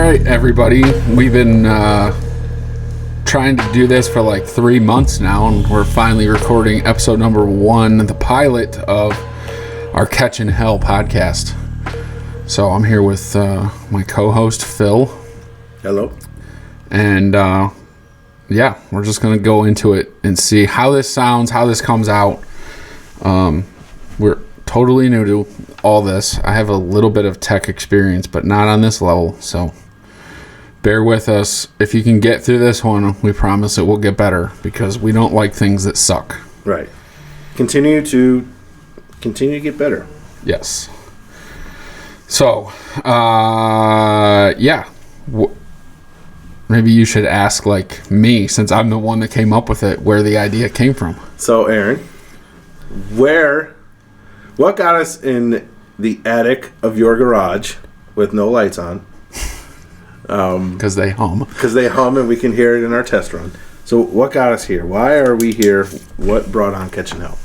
right, everybody. We've been trying to do this for like 3 months now, and we're finally recording episode number 1, the pilot of our Catching Hell podcast. So I'm here with my co-host, Phil. Hello. And yeah, we're just going to go into it and see how this sounds, how this comes out. We're totally new to all this. I have a little bit of tech experience, but not on this level, so bear with us. If you can get through this one, we promise it will get better, because we don't like things that suck. Right. Continue to get better. Yes. So, yeah. Maybe you should ask, like, me, since I'm the one that came up with it, where the idea came from. So, Aaron, what got us in the attic of your garage with no lights on? Because they hum. Because they hum and we can hear it in our test run. So what got us here? Why are we here? What brought on Catching Hell?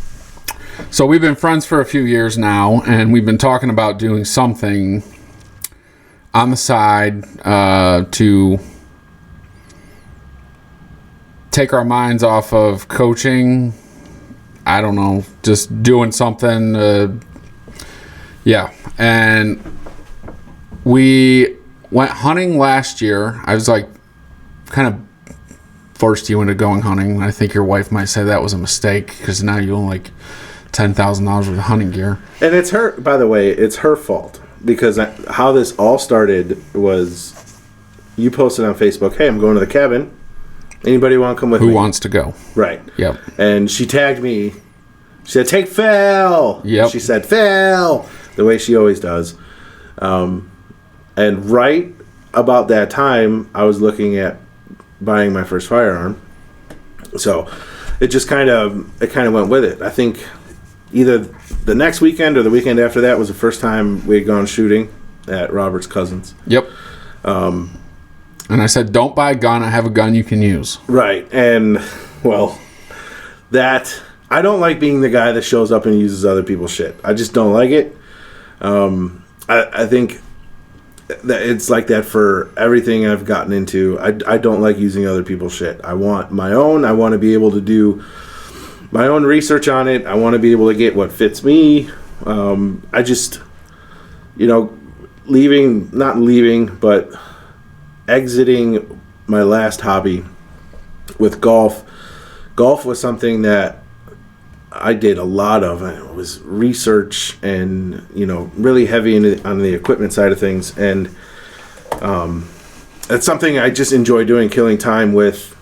So we've been friends for a few years now, and we've been talking about doing something on the side to take our minds off of coaching. I don't know, just doing something. Yeah. And we went hunting last year. I was like, kind of forced you into going hunting. I think your wife might say that was a mistake, because now you own like $10,000 worth of hunting gear. And it's her, by the way, it's her fault, because how this all started was you posted on Facebook, hey, I'm going to the cabin. Anybody want to come with me? Who wants to go? Right. Yep. And she tagged me. She said, take Phil. Yep. She said, Phil, the way she always does. And right about that time, I was looking at buying my first firearm. So it just kind of went with it. I think either the next weekend or the weekend after that was the first time we had gone shooting at Robert's cousin's. Yep. And I said, don't buy a gun. I have a gun you can use. Right. And, well, I don't like being the guy that shows up and uses other people's shit. I just don't like it. I think that it's like that for everything I've gotten into. I don't like using other people's shit. I want my own. I want to be able to do my own research on it. I want to be able to get what fits me. I just, not leaving, but exiting my last hobby with golf. Golf was something that I did a lot of. It was research and, really heavy on the equipment side of things. And it's something I just enjoy doing, killing time with,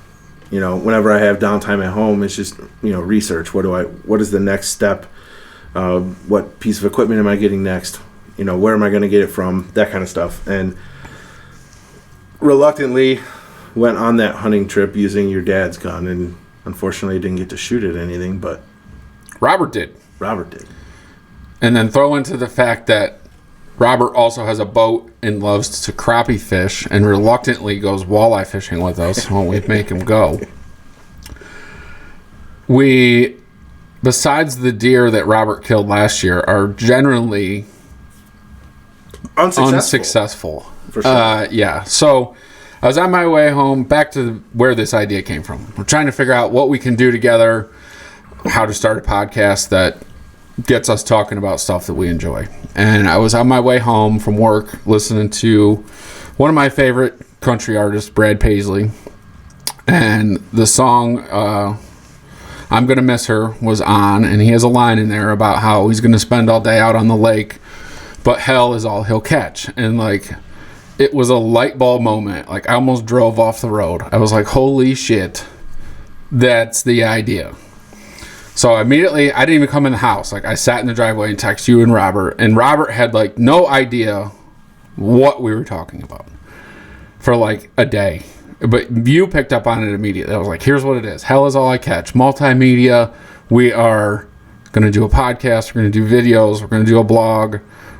whenever I have downtime at home. It's just, research. What is the next step? What piece of equipment am I getting next? Where am I going to get it from? That kind of stuff. And reluctantly went on that hunting trip using your dad's gun, and unfortunately didn't get to shoot at anything, but Robert did. And then throw into the fact that Robert also has a boat and loves to crappie fish, and reluctantly goes walleye fishing with us when we make him go. We, besides the deer that Robert killed last year, are generally unsuccessful. For sure. Yeah. So I was on my way home, back to where this idea came from. We're trying to figure out what we can do together, how to start a podcast that gets us talking about stuff that we enjoy. And I was on my way home from work listening to one of my favorite country artists, Brad Paisley. And the song I'm Gonna Miss Her was on, and he has a line in there about how he's going to spend all day out on the lake, but hell is all he'll catch. And like, it was a light bulb moment. Like, I almost drove off the road. I was like, holy shit, that's the idea. So immediately, I didn't even come in the house. Like, I sat in the driveway and texted you and Robert had like no idea what we were talking about for like a day. But you picked up on it immediately. I was like, here's what it is. Hell is all I catch. Multimedia. We are going to do a podcast. We're going to do videos. We're going to do a blog.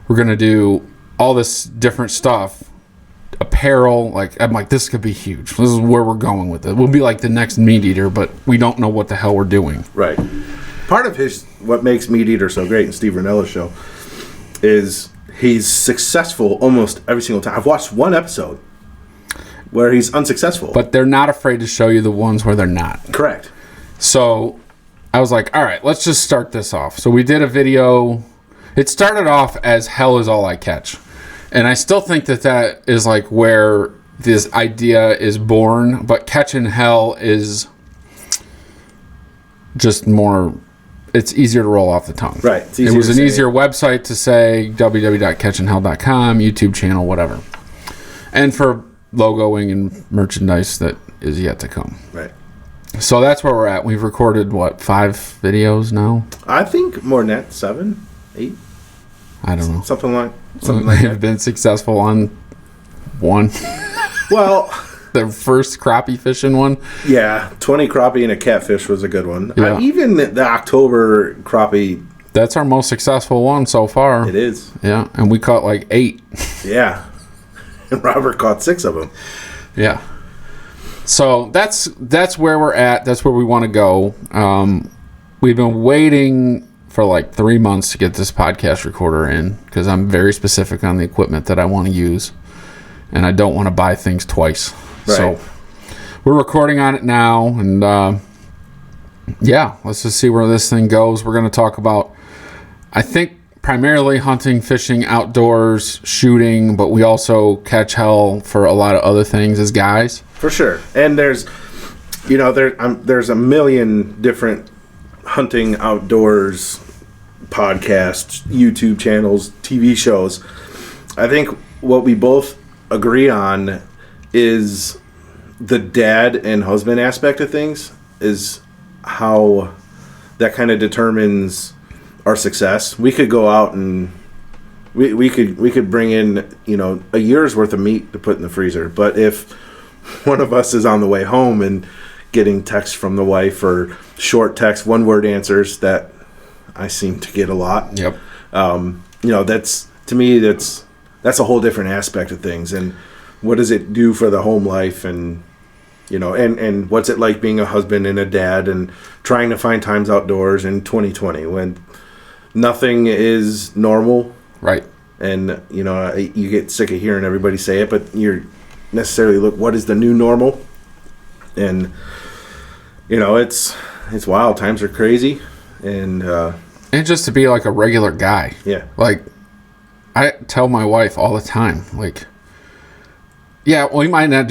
We're going to do all this different stuff. Apparel. Like, I'm like, this could be huge. This is where we're going with it. We'll be like the next Meat Eater, but we don't know what the hell we're doing. Right. Part of what makes Meat Eater so great, and Steve Rinnella's show, is he's successful almost every single time. I've watched one episode, where he's unsuccessful. But they're not afraid to show you the ones where they're not. Correct. So I was like, all right, let's just start this off. So we did a video. It started off as hell is all I catch. And I still think that is like where this idea is born. But catching hell is just more, it's easier to roll off the tongue. Right. It was an easier website to say, www.catchinghell.com, YouTube channel, whatever. And for logoing and merchandise that is yet to come. Right. So that's where we're at. We've recorded, 5 videos now? I think more than that, 7, 8. I don't know. Something like Have been successful on one. Well, the first crappie fishing one. yeah, 20 crappie and a catfish was a good one. Yeah. Even the October crappie, That's our most successful one so far. it is. Yeah, and we caught like 8. Yeah. And Robert caught 6 of them. Yeah. So that's where we're at. That's where we want to go. We've been waiting for like 3 months to get this podcast recorder in because I'm very specific on the equipment that I want to use, and I don't want to buy things twice. Right. So we're recording on it now, and yeah, let's just see where this thing goes. We're going to talk about, I think, primarily hunting, fishing, outdoors, shooting, but we also catch hell for a lot of other things as guys. For sure. And there's a million different hunting, outdoors podcasts, YouTube channels, TV shows. I think what we both agree on is the dad and husband aspect of things is how that kind of determines our success. We could go out and we could bring in, a year's worth of meat to put in the freezer. But if one of us is on the way home and getting texts from the wife or short text, 1-word answers that I seem to get a lot. Yep. That's, to me, that's a whole different aspect of things. And what does it do for the home life, and and what's it like being a husband and a dad and trying to find times outdoors in 2020 when nothing is normal. Right. And you get sick of hearing everybody say it, but you're necessarily look, what is the new normal? And it's wild. Times are crazy. And just to be like a regular guy. Yeah. Like, I tell my wife all the time, like, yeah, well, I might not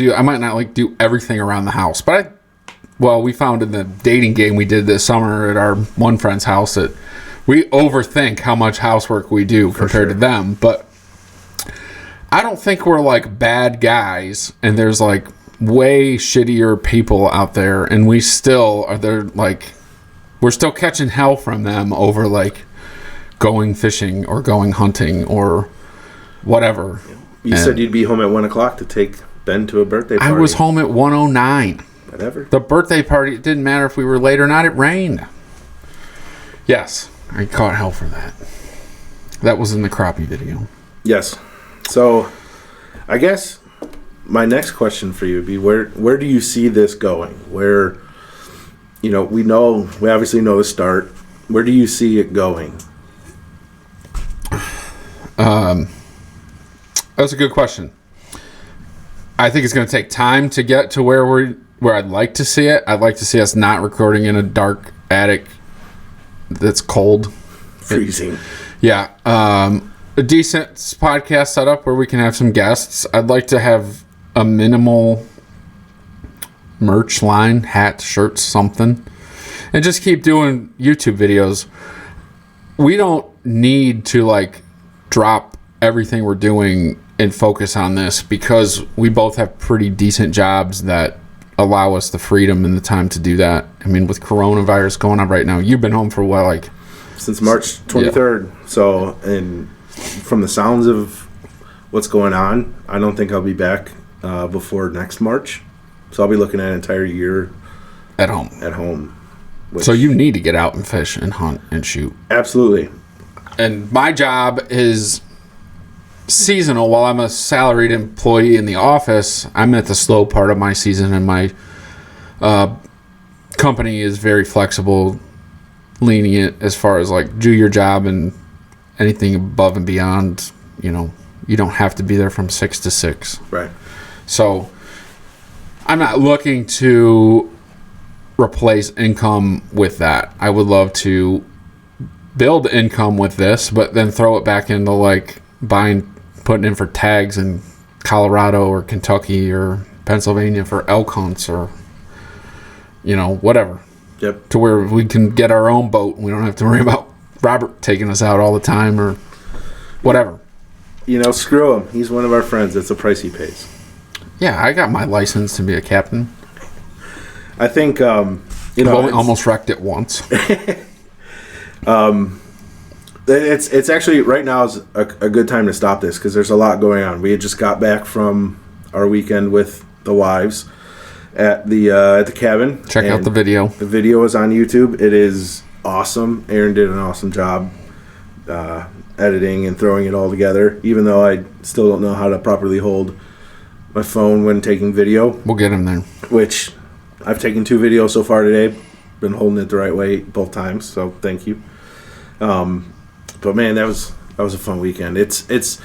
do everything around the house, but we found in the dating game we did this summer at our one friend's house that we overthink how much housework we do compared to them. But I don't think we're like bad guys, and there's like way shittier people out there, and we still are there. Like, we're still catching hell from them over like going fishing or going hunting or whatever. You said you'd be home at 1:00 to take Ben to a birthday party. I was home at 1:09. Whatever. The birthday party, it didn't matter if we were late or not. It rained. Yes, I caught hell for that. That was in the crappie video. Yes. So, I guess my next question for you would be where do you see this going? Where, we obviously know the start. Where do you see it going? That's a good question. I think it's going to take time to get to where I'd like to see it. I'd like to see us not recording in a dark attic that's cold. Freezing. Yeah. A decent podcast setup where we can have some guests. I'd like to have a minimal merch line, hats, shirts, something. And just keep doing YouTube videos. We don't need to like drop everything we're doing and focus on this because we both have pretty decent jobs that allow us the freedom and the time to do that. I mean, with coronavirus going on right now, you've been home for what, like since March 23rd. Yeah. So, and from the sounds of what's going on, I don't think I'll be back before next March. So I'll be looking at an entire year at home. So you need to get out and fish and hunt and shoot. Absolutely. And my job is seasonal. While I'm a salaried employee in the office, I'm at the slow part of my season, and my company is very flexible, lenient as far as like do your job, and anything above and beyond, you don't have to be there from 6 to 6. Right. So I'm not looking to replace income with that. I would love to build income with this, but then throw it back into like putting in for tags in Colorado or Kentucky or Pennsylvania for elk hunts or, whatever. Yep. To where we can get our own boat and we don't have to worry about Robert taking us out all the time or whatever. Screw him. He's one of our friends. It's a price he pays. Yeah, I got my license to be a captain. I think, I've only almost wrecked it once. It's actually right now is a good time to stop this because there's a lot going on. We had just got back from our weekend with the wives at the cabin. Check out the video. The video is on YouTube. It is awesome. Aaron did an awesome job editing and throwing it all together. Even though I still don't know how to properly hold my phone when taking video. We'll get him there. Which I've taken 2 videos so far today. Been holding it the right way both times, so thank you. But man, that was a fun weekend. It was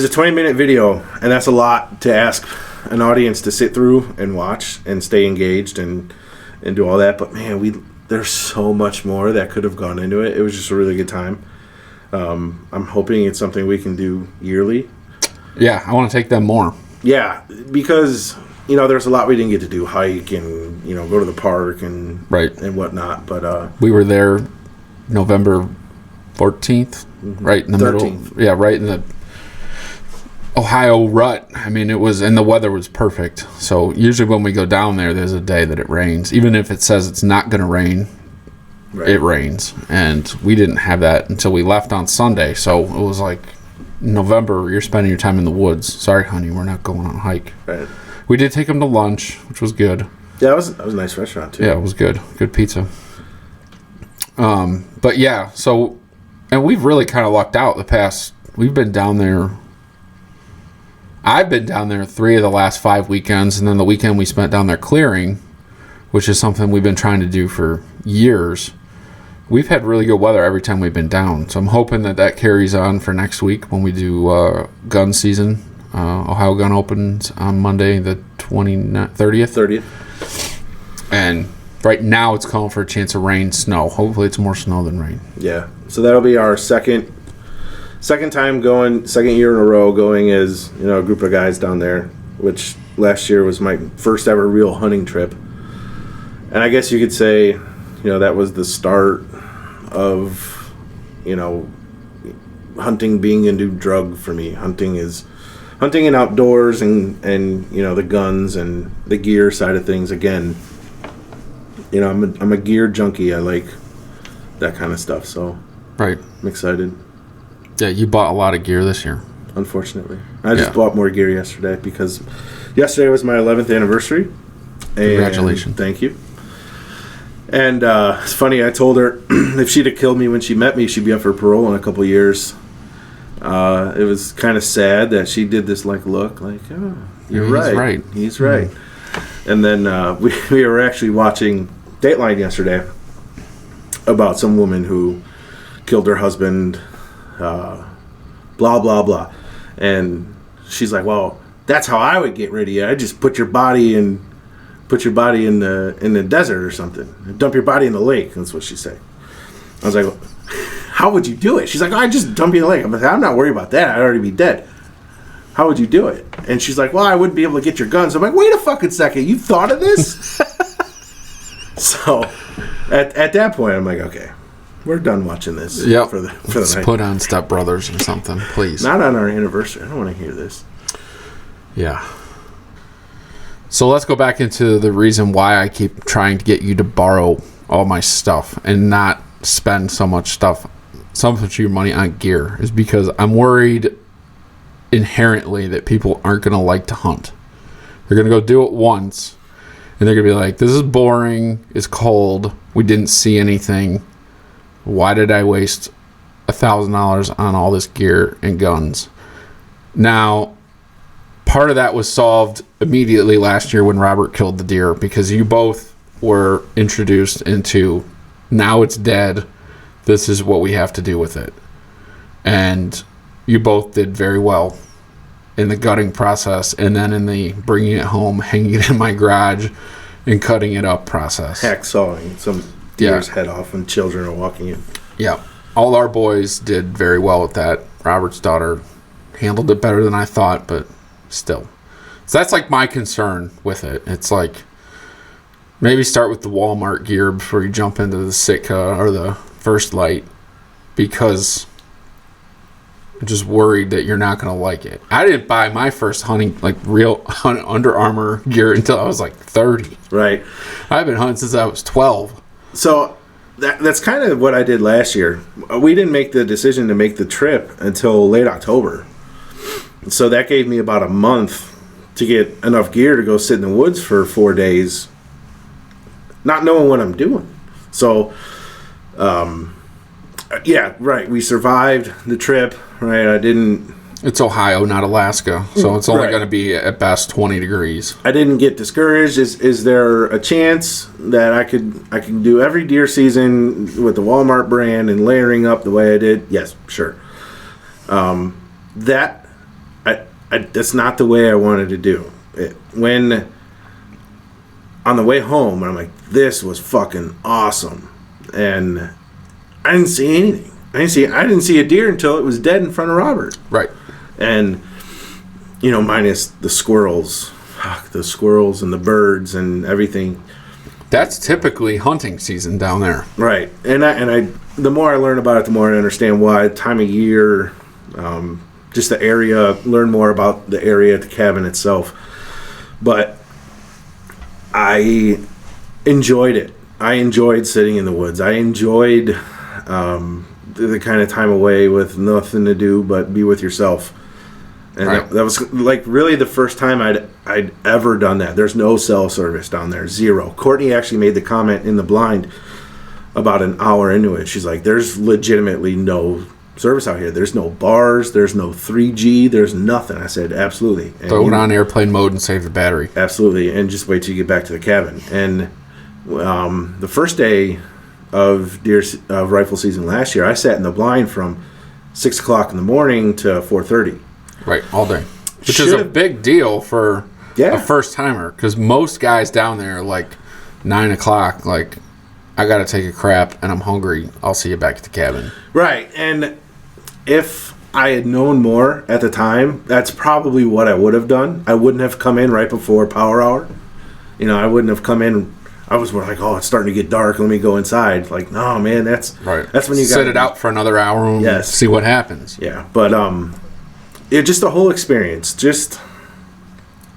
a 20-minute video, and that's a lot to ask an audience to sit through and watch and stay engaged and do all that. But man, there's so much more that could have gone into it. It was just a really good time. I'm hoping it's something we can do yearly. Yeah, I want to take them more. Yeah, because there's a lot we didn't get to do, hike and go to the park and whatnot. But we were there November 14th, right in the 13th. middle. Yeah, right in the Ohio rut. I mean, it was, and the weather was perfect. So usually when we go down there's a day that it rains. Even if it says it's not going to rain, it rains. And we didn't have that until we left on Sunday. So it was like, November, you're spending your time in the woods. Sorry, honey, we're not going on a hike. Right. We did take them to lunch, which was good. Yeah, that was a nice restaurant too. Yeah, it was good. Good pizza. But yeah, so, and we've really kind of lucked out we've been down there. I've been down there 3 of the last 5 weekends, and then the weekend we spent down there clearing, which is something we've been trying to do for years. We've had really good weather every time we've been down, so I'm hoping that carries on for next week when we do gun season. Ohio Gun opens on Monday, the 30th. 30th. And right now it's calling for a chance of rain, snow. Hopefully it's more snow than rain. Yeah, so that'll be our second time going, second year in a row going as a group of guys down there, which last year was my first ever real hunting trip. And I guess you could say, that was the start of, hunting being a new drug for me. Hunting and outdoors and the guns and the gear side of things. Again, I'm a gear junkie. I like that kind of stuff. So right, I'm excited. Yeah, you bought a lot of gear this year. Unfortunately, I just bought more gear yesterday because yesterday was my 11th anniversary. Congratulations! Thank you. And it's funny, I told her if she'd have killed me when she met me, she'd be up for parole in a couple of years. It was kind of sad that she did this look like, oh, you're right. He's right. And then we were actually watching Dateline yesterday about some woman who killed her husband, blah, blah, blah. And she's like, well, that's how I would get rid of you. I just put your body in the desert or something. Dump your body in the lake. That's what she said. I was like, how would you do it? She's like, I just dump you in the lake. I'm like, I'm not worried about that. I'd already be dead. How would you do it? And she's like, well, I wouldn't be able to get your guns. I'm like, wait a fucking second. You thought of this? So at that point, I'm like, okay, we're done watching this for the Let's night. put on Step Brothers or something, please. Not on our anniversary. I don't want to hear this. Yeah. So let's go back into the reason why I keep trying to get you to borrow all my stuff and not spend so much of your money on gear is because I'm worried inherently that people aren't going to like to hunt. They're going to go do it once and they're going to be like, this is boring, it's cold, we didn't see anything. Why did I waste $1,000 on all this gear and guns? Now, part of that was solved immediately last year when Robert killed the deer because you both were introduced into, now it's dead, this is what we have to do with it. And you both did very well in the gutting process, and then in the bringing it home, hanging it in my garage, and cutting it up process. Hacksawing some deer's head off when children are walking in. Yeah. All our boys did very well with that. Robert's daughter handled it better than I thought, but still. So that's like my concern with it. It's like maybe start with the Walmart gear before you jump into the Sitka or the First Light, because I'm just worried that you're not going to like it. I didn't buy my first hunting, like real Under Armour gear until I was like 30. Right. I've been hunting since I was 12. So that's kind of what I did last year. We didn't make the decision to make the trip until late October. So that gave me about a month to get enough gear to go sit in the woods for 4 days, not knowing what I'm doing. So, yeah, right. We survived the trip, right? I didn't... It's Ohio, not Alaska, so it's only Right. going to be at best 20 degrees. I didn't get discouraged. Is there a chance that I can do every deer season with the Walmart brand and layering up the way I did? Yes, sure. That's not the way I wanted to do it. When on the way home, I'm like, this was fucking awesome, and I didn't see anything. I didn't see a deer until it was dead in front of Robert. Right. And, minus the squirrels and the birds and everything. That's typically hunting season down there. Right. And I the more I learn about it, the more I understand why. Time of year, just the area, learn more about the area at the cabin itself. But I enjoyed it. I enjoyed sitting in the woods. I enjoyed the kind of time away with nothing to do but be with yourself. And right. that was like really the first time I'd ever done that. There's no cell service down there, zero. Courtney actually made the comment in the blind about an hour into it. She's like, there's legitimately no service out here. There's no bars. There's no 3G. There's nothing. I said, absolutely. And Throw it on airplane mode and save the battery. Absolutely. And just wait till you get back to the cabin. And the first day of rifle season last year, I sat in the blind from 6 o'clock in the morning to 4:30. Right, all day. Which is a big deal for a first timer, because most guys down there, like 9 o'clock, like, I got to take a crap and I'm hungry. I'll see you back at the cabin. Right. And if I had known more at the time, that's probably what I would have done. I wouldn't have come in right before power hour. I wouldn't have come in. I was more like, oh, it's starting to get dark. Let me go inside. Like, no, man, that's when you set it out for another hour and see what happens. Yeah, but just the whole experience, just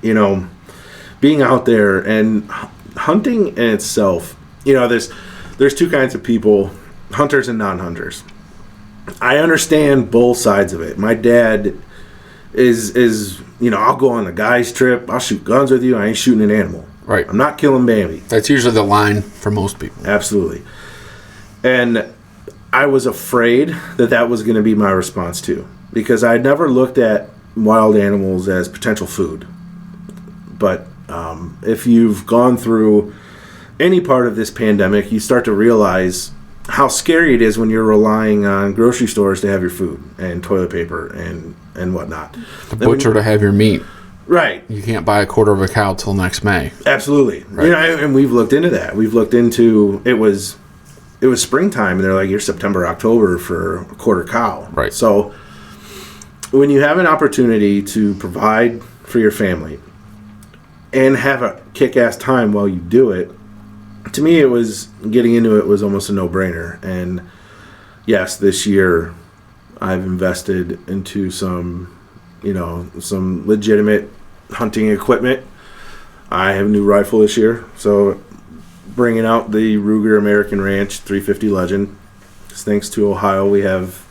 being out there and hunting in itself. There's two kinds of people, hunters and non-hunters. I understand both sides of it. My dad is I'll go on a guy's trip. I'll shoot guns with you. I ain't shooting an animal. Right. I'm not killing Bambi. That's usually the line for most people. Absolutely. And I was afraid that was going to be my response too, because I never looked at wild animals as potential food. But if you've gone through any part of this pandemic, you start to realize how scary it is when you're relying on grocery stores to have your food and toilet paper and whatnot. The butcher to have your meat. Right. You can't buy a quarter of a cow till next May. Absolutely. Right. And we've looked into that. We've looked into it was springtime, and they're like, you're September, October for a quarter cow. Right. So when you have an opportunity to provide for your family and have a kick-ass time while you do it, to me, getting into it was almost a no-brainer. And yes, this year I've invested into some legitimate hunting equipment. I have a new rifle this year, so bringing out the Ruger American Ranch 350 Legend. Thanks to Ohio, we have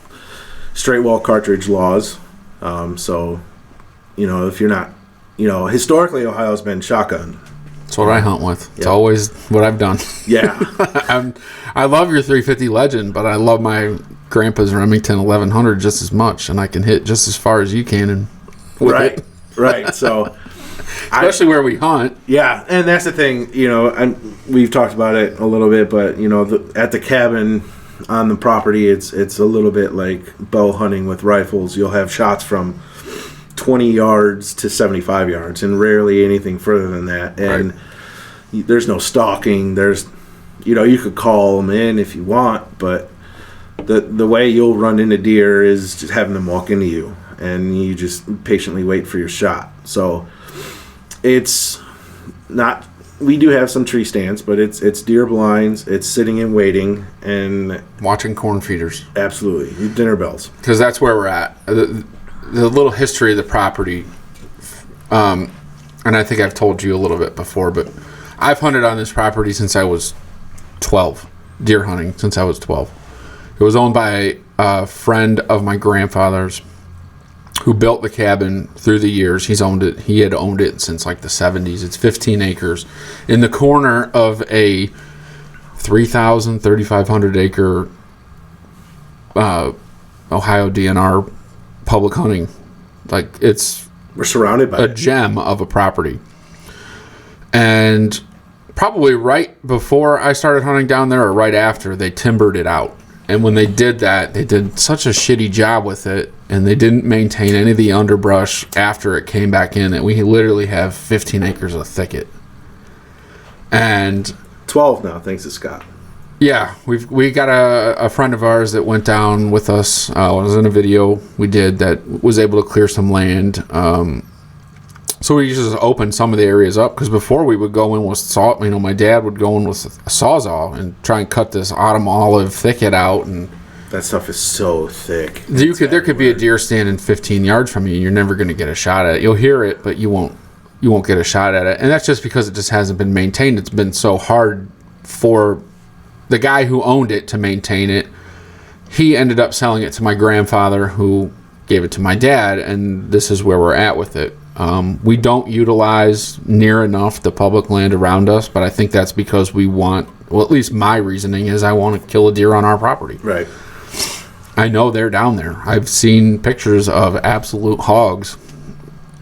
straight wall cartridge laws. So, if you're not, historically Ohio's been shotgun. That's what I hunt with. It's always what I've done. Yeah. I love your 350 Legend, but I love my grandpa's Remington 1100 just as much, and I can hit just as far as you can. Right. So, especially where we hunt. Yeah, and that's the thing. We've talked about it a little bit, but at the cabin on the property, it's a little bit like bow hunting with rifles. You'll have shots from 20 yards to 75 yards, and rarely anything further than that. And there's no stalking. There's, you could call them in if you want, but the way you'll run into deer is just having them walk into you, and you just patiently wait for your shot. So it's not. We do have some tree stands, but it's deer blinds. It's sitting and waiting and watching corn feeders. Absolutely, dinner bells. Because that's where we're at. The little history of the property, and I think I've told you a little bit before, but I've hunted on this property since I was 12. Deer hunting since I was 12. It was owned by a friend of my grandfather's, who built the cabin through the years. He had owned it since like the 70s. It's 15 acres in the corner of a 3,500 acre Ohio DNR public hunting. Like, we're surrounded by a gem of a property. And probably right before I started hunting down there, or right after, they timbered it out. And when they did that, they did such a shitty job with it, and they didn't maintain any of the underbrush after it came back in, that we literally have 15 acres of thicket. And 12 now, thanks to Scott. Yeah, we got a friend of ours that went down with us. It was in a video we did that was able to clear some land. So we just opened some of the areas up, because before we would go in with saw. My dad would go in with a sawzall and try and cut this autumn olive thicket out, and that stuff is so thick. There could be a deer standing 15 yards from you, and you're never going to get a shot at it. You'll hear it, but you won't get a shot at it, and that's just because it just hasn't been maintained. It's been so hard for the guy who owned it to maintain it. He ended up selling it to my grandfather, who gave it to my dad, and this is where we're at with it. We don't utilize near enough the public land around us, but I think that's because we want, at least my reasoning is, I want to kill a deer on our property. Right. I know they're down there. I've seen pictures of absolute hogs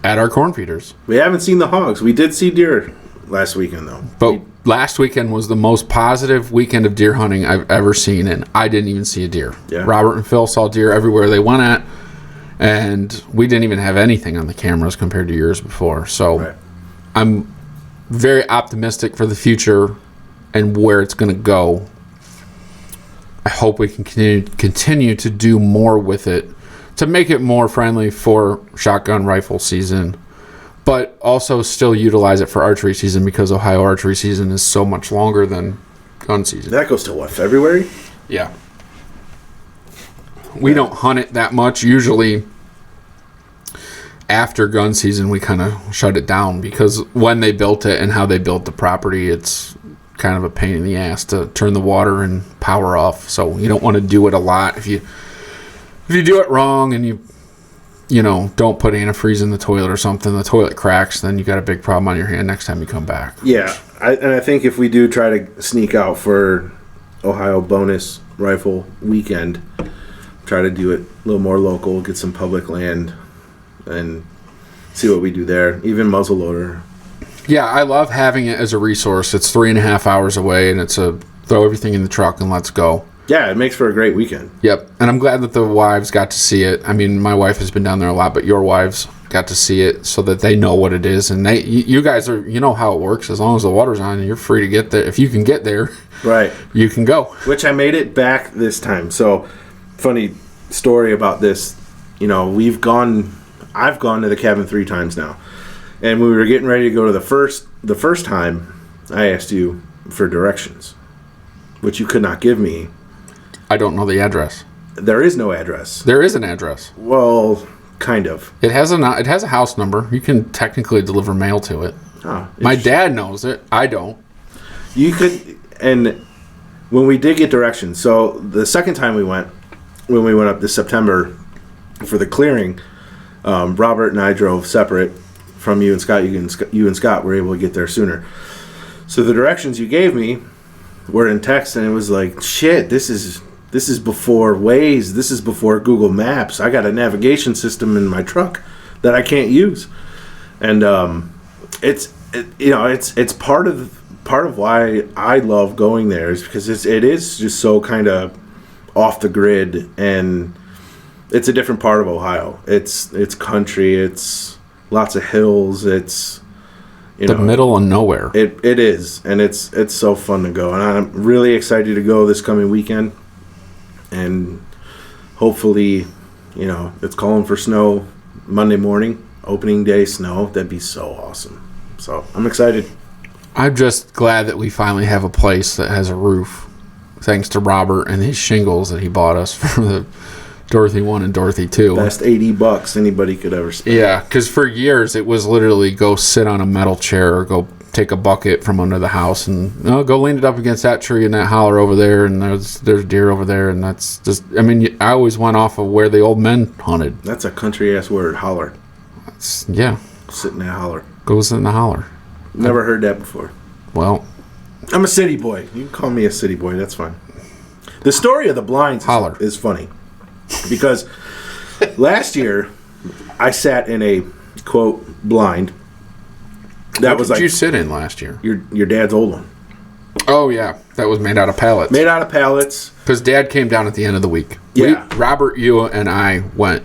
at our corn feeders. We haven't seen the hogs. We did see deer last weekend, though. But last weekend was the most positive weekend of deer hunting I've ever seen, and I didn't even see a deer. Yeah. Robert and Phil saw deer everywhere they went at, and we didn't even have anything on the cameras compared to years before. So right. I'm very optimistic for the future and where it's going to go. I hope we can continue to do more with it to make it more friendly for shotgun rifle season, but also still utilize it for archery season, because Ohio archery season is so much longer than gun season. That goes to what, February? Yeah. We don't hunt it that much. Usually after gun season, we kind of shut it down, because when they built it and how they built the property, it's kind of a pain in the ass to turn the water and power off. So you don't want to do it a lot. If you do it wrong and you don't put antifreeze in the toilet or something, the toilet cracks, then you got a big problem on your hand next time you come back. Yeah, I think if we do try to sneak out for Ohio bonus rifle weekend, try to do it a little more local, get some public land, and see what we do there. Even muzzleloader. Yeah, I love having it as a resource. It's 3.5 hours away, and it's a throw everything in the truck and let's go. Yeah, it makes for a great weekend. Yep, and I'm glad that the wives got to see it. I mean, my wife has been down there a lot, but your wives got to see it so that they know what it is. And you guys are, how it works. As long as the water's on, you're free to get there. If you can get there, right, you can go. Which I made it back this time. So, funny story about this. I've gone to the cabin 3 times now. And when we were getting ready to go to the first time, I asked you for directions, which you could not give me. I don't know the address. There is no address. There is an address. Well, kind of. It has a house number. You can technically deliver mail to it. Oh, my dad knows it. I don't. You could, and when we did get directions, so the second time when we went up this September for the clearing, Robert and I drove separate from you and Scott. You and Scott were able to get there sooner. So the directions you gave me were in text, and it was like, shit, this is before Waze. This is before Google Maps. I got a navigation system in my truck that I can't use, and it's part of why I love going there, is because it is just so kind of off the grid, and it's a different part of Ohio. It's country. It's lots of hills. It's the middle of nowhere. It is, and it's so fun to go, and I'm really excited to go this coming weekend, and hopefully, it's calling for snow Monday morning, opening day snow. That'd be so awesome. So I'm excited. I'm just glad that we finally have a place that has a roof, thanks to Robert and his shingles that he bought us for the Dorothy 1 and Dorothy 2. Best $80 anybody could ever spend. Yeah, because for years it was literally go sit on a metal chair or go take a bucket from under the house and go lean it up against that tree and that holler over there, and there's deer over there, and that's just, I always went off of where the old men hunted. That's a country ass word, holler. Yeah. Sit in that holler. Go sit in the holler. Never heard that before. Well, I'm a city boy. You can call me a city boy. That's fine. The story of the blinds is funny. Because last year, I sat in a, quote, blind. What did you sit in last year? Your dad's old one. Oh, yeah. That was made out of pallets. Made out of pallets. Because Dad came down at the end of the week. Yeah. Robert, you, and I went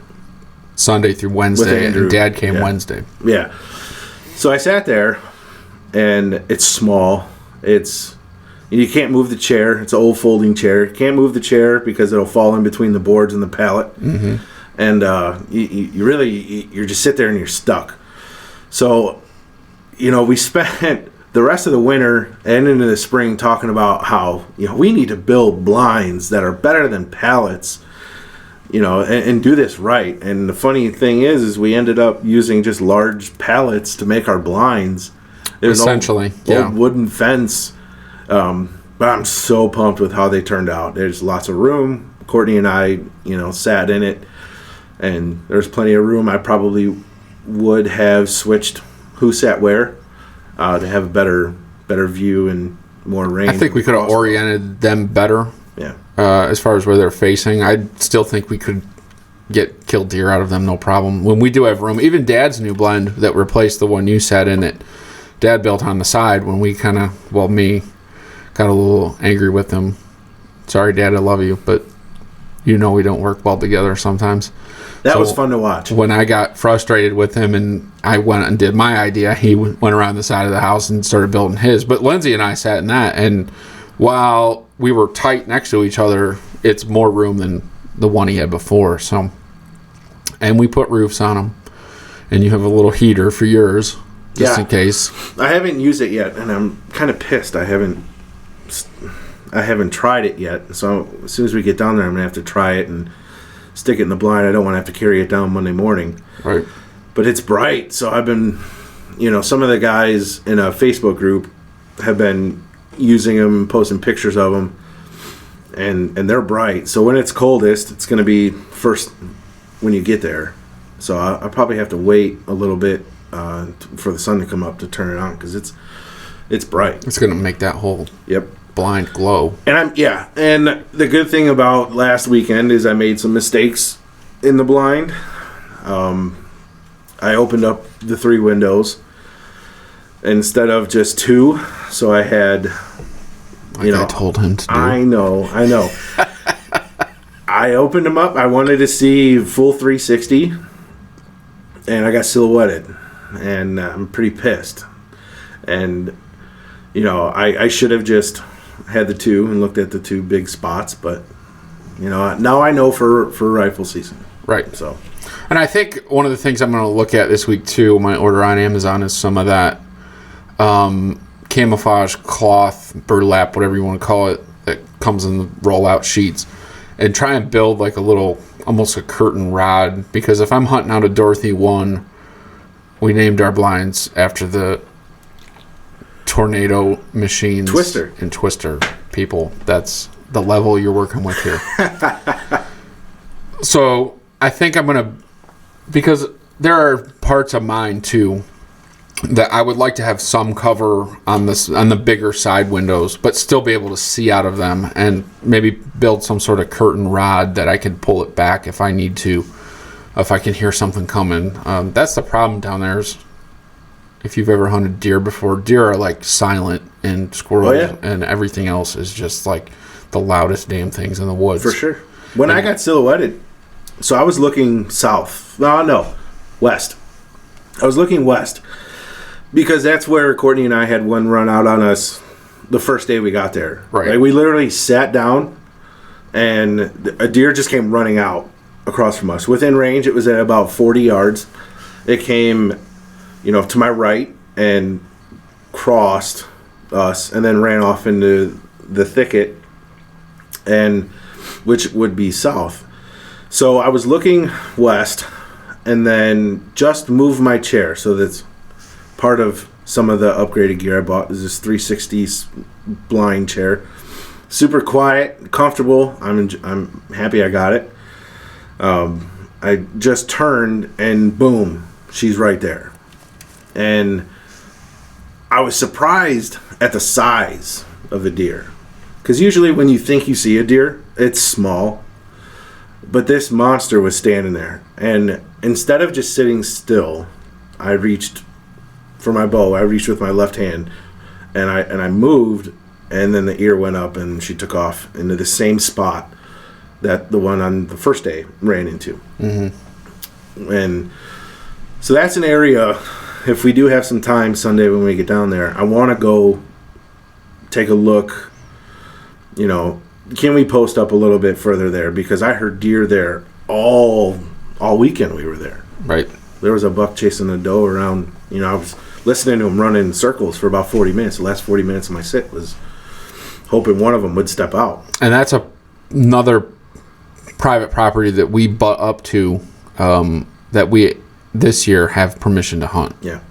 Sunday through Wednesday, and Dad came Wednesday. Yeah. So I sat there, and it's small. You can't move the chair. It's an old folding chair. You can't move the chair because it'll fall in between the boards and the pallet. Mm-hmm. And you're just sit there and you're stuck. So, we spent the rest of the winter and into the spring talking about how, we need to build blinds that are better than pallets, and do this right. And the funny thing is we ended up using just large pallets to make our blinds. There's essentially, old wooden fence. But I'm so pumped with how they turned out. There's lots of room. Courtney and I, sat in it, and there's plenty of room. I probably would have switched who sat where to have a better view and more range. I think we could have oriented them better. Yeah. As far as where they're facing, I still think we could get killed deer out of them, no problem. When we do have room, even Dad's new blind that replaced the one you sat in it, Dad built on the side when we me got a little angry with him. Sorry, Dad, I love you, but we don't work well together sometimes. That was fun to watch. When I got frustrated with him and I went and did my idea, he went around the side of the house and started building his. But Lindsay and I sat in that, and while we were tight next to each other, it's more room than the one he had before. So, and we put roofs on them, and you have a little heater for yours, just in case. I haven't used it yet, and I'm kind of pissed. I haven't tried it yet. So as soon as we get down there, I'm gonna have to try it and stick it in the blind. I don't want to have to carry it down Monday morning. Right. But it's bright, so I've been, some of the guys in a Facebook group have been using them, posting pictures of them, and they're bright. So when it's coldest, it's going to be first when you get there. So I'll probably have to wait a little bit for the sun to come up to turn it on because it's bright. It's going to make that whole blind glow. And and the good thing about last weekend is I made some mistakes in the blind. I opened up the 3 windows instead of just 2, so I had I told him to do. I know. I opened them up. I wanted to see full 360, and I got silhouetted, and I'm pretty pissed. And I should have just had the 2 and looked at the 2 big spots, but now I know for rifle season. Right. So, and I think one of the things I'm going to look at this week too, my order on Amazon, is some of that camouflage cloth, burlap, whatever you want to call it, that comes in the rollout sheets, and try and build like a little, almost a curtain rod. Because if I'm hunting out a Dorothy 1, we named our blinds after the tornado machines and Twister people. That's the level you're working with here. So I think I'm gonna, because there are parts of mine too that I would like to have some cover on the bigger side windows, but still be able to see out of them, and maybe build some sort of curtain rod that I can pull it back if I need to, if I can hear something coming. That's the problem down there. Is if you've ever hunted deer before, deer are like silent, and squirrels and everything else is just like the loudest damn things in the woods. For sure. When I got silhouetted, So I was looking south. No, west. I was looking west because that's where Courtney and I had one run out on us the first day we got there. Right. Like, we literally sat down and a deer just came running out across from us. Within range, it was at about 40 yards. It came, to my right and crossed us and then ran off into the thicket, and which would be south. So I was looking west and then just moved my chair. So that's part of some of the upgraded gear I bought is this 360 blind chair. Super quiet, comfortable. I'm happy I got it. I just turned and boom, she's right there. And I was surprised at the size of the deer. Because usually when you think you see a deer, it's small. But this monster was standing there. And instead of just sitting still, I reached for my bow. I reached with my left hand. And I moved. And then the ear went up and she took off into the same spot that the one on the first day ran into. Mm-hmm. And so that's an area, if we do have some time Sunday when we get down there, I want to go take a look. Can we post up a little bit further there? Because I heard deer there all weekend we were there. Right. There was a buck chasing a doe around. I was listening to him run in circles for about 40 minutes. The last 40 minutes of my sit was hoping one of them would step out. And that's another private property that we butt up to that we this year have permission to hunt. Yeah.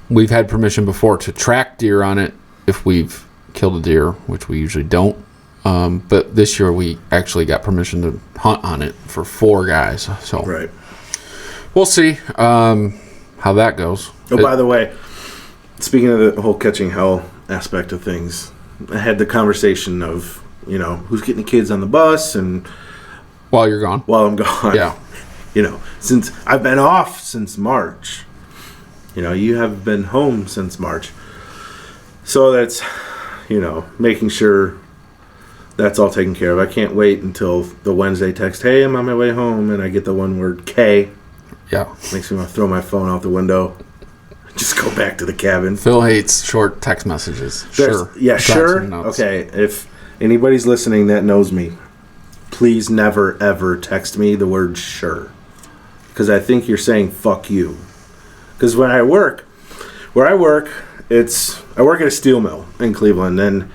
We've had permission before to track deer on it if we've killed a deer, which we usually don't. But this year we actually got permission to hunt on it for 4 guys. So right. We'll see how that goes. By the way, speaking of the whole catching hell aspect of things, I had the conversation of, who's getting the kids on the bus and while you're gone. While I'm gone. Yeah. Since I've been off since March. You have been home since March. So that's, making sure that's all taken care of. I can't wait until the Wednesday text, hey, I'm on my way home, and I get the one word K. Yeah. Makes me want to throw my phone out the window. Just go back to the cabin. Phil hates short text messages. Sure. Yeah, sure. Okay, if anybody's listening that knows me, please never, ever text me the word sure. Because I think you're saying fuck you. Because where I work, I work at a steel mill in Cleveland, and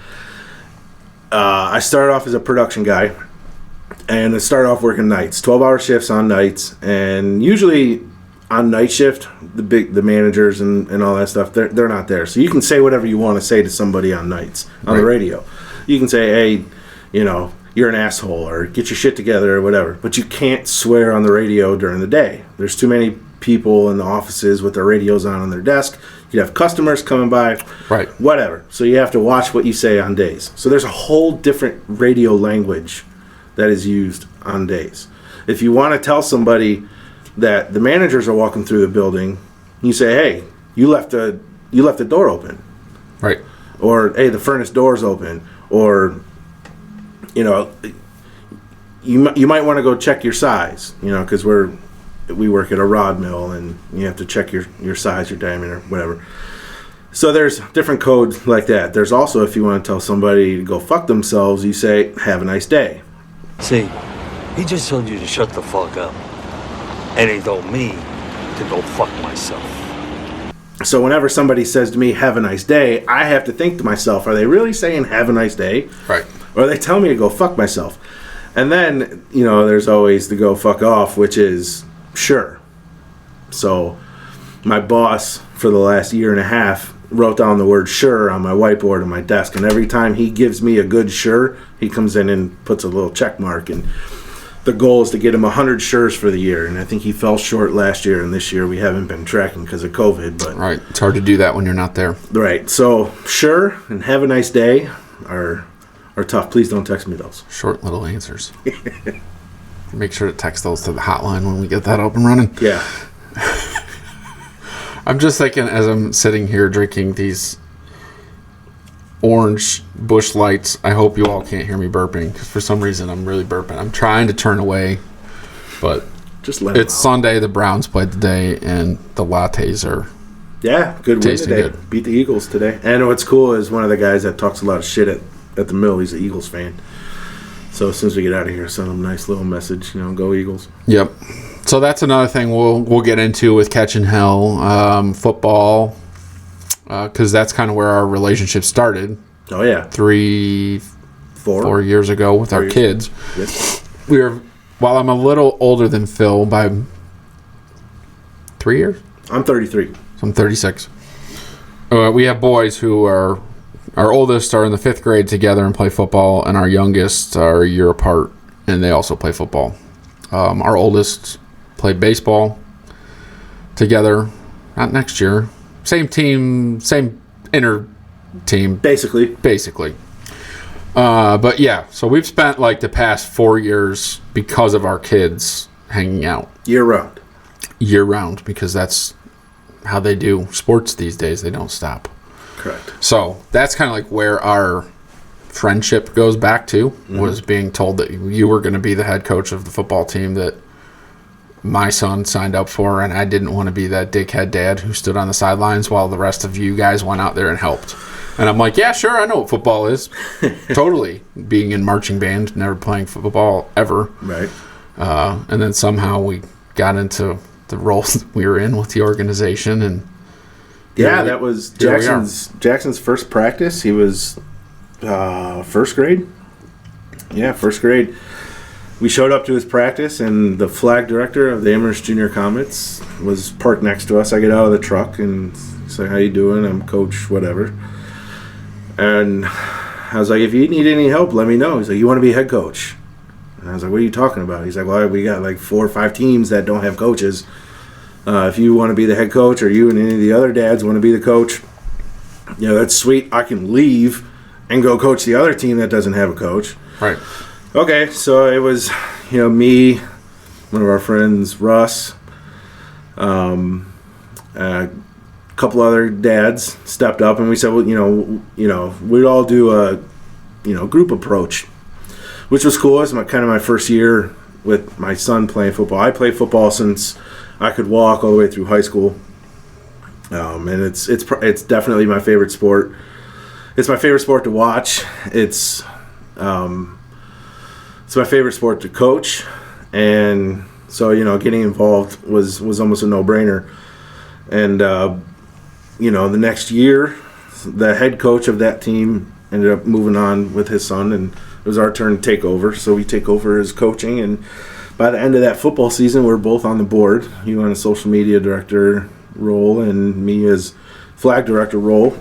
I started off as a production guy, and I started off working nights, 12-hour shifts on nights, and usually on night shift, the managers and all that stuff, they're not there. So you can say whatever you want to say to somebody on nights on the radio. You can say, hey, you're an asshole, or get your shit together, or whatever. But you can't swear on the radio during the day. There's too many people in the offices with their radios on their desk. You have customers coming by, right? Whatever. So you have to watch what you say on days. So there's a whole different radio language that is used on days. If you want to tell somebody that the managers are walking through the building, you say, hey, you left the door open, right? Or hey, the furnace door's open, or you might want to go check your size, because we work at a rod mill, and you have to check your size, your diameter, whatever. So there's different codes like that. There's also, if you want to tell somebody to go fuck themselves, you say, have a nice day. See, he just told you to shut the fuck up. And he told me to go fuck myself. So whenever somebody says to me, have a nice day, I have to think to myself, are they really saying have a nice day? Right. Or are they telling me to go fuck myself? And then, there's always the go fuck off, which is sure. So my boss for the last year and a half wrote down the word sure on my whiteboard on my desk, and every time he gives me a good sure, he comes in and puts a little check mark, and the goal is to get him 100 sures for the year, and I think he fell short last year, and this year we haven't been tracking because of COVID. But right, it's hard to do that when you're not there. Right, so sure and have a nice day are tough. Please don't text me those. Short little answers. Make sure to text those to the hotline when we get that up and running. Yeah. I'm just thinking as I'm sitting here drinking these orange Busch Lights. I hope you all can't hear me burping, because for some reason I'm really burping. I'm trying to turn away But Just let 'em it's out. Sunday. The Browns played today, and the lattes are. Yeah, good win Tasting today. good. Beat the Eagles today. And what's cool is one of the guys that talks a lot of shit at the mill, he's an Eagles fan. So as soon as we get out of here, send him a nice little message, go Eagles. Yep. So that's another thing we'll get into with Catching Hell, football, because that's kind of where our relationship started Oh, yeah. 4 years ago with our years. kids. Yes. While I'm a little older than Phil by 3 years, I'm 33. so I'm 36. We have boys who are, our oldest are in the 5th grade together and play football, and our youngest are a year apart, and they also play football. Our oldest played baseball together, not next year. Same team, same inner team, Basically. But yeah, so we've spent like the past 4 years because of our kids hanging out Year round. year round, because that's how they do sports these days. They don't stop. Correct. So that's kind of like where our friendship goes back to, was being told that you were going to be the head coach of the football team that my son signed up for, and I didn't want to be that dickhead dad who stood on the sidelines while the rest of you guys went out there and helped. And I'm like, yeah, sure, I know what football is. Totally. Being in marching band, never playing football ever. Right. And then somehow we got into the roles we were in with the organization, and Yeah, that was here we are. Jackson's first practice. He was first grade. Yeah, first grade. We showed up to his practice, and the flag director of the Amherst Junior Comets was parked next to us. I get out of the truck and say, "How you doing? I'm Coach whatever." And I was like, "If you need any help, let me know." He's like, "You want to be head coach?" And I was like, "What are you talking about?" He's like, "Well, we got like 4 or 5 teams that don't have coaches. If you want to be the head coach, or you and any of the other dads want to be the coach, that's sweet. I can leave and go coach the other team that doesn't have a coach." right. Okay, so it was, me, one of our friends, Russ, a couple other dads stepped up, and we said, well, we'd all do a, group approach, which was cool. It's kind of my first year with my son playing football. I played football since I could walk all the way through high school, and it's definitely my favorite sport. It's my favorite sport to watch. It's my favorite sport to coach, and so getting involved was almost a no-brainer. And the next year, the head coach of that team ended up moving on with his son, and it was our turn to take over. So we take over his coaching, and by the end of that football season, we're both on the board. You on a social media director role, and me as flag director role.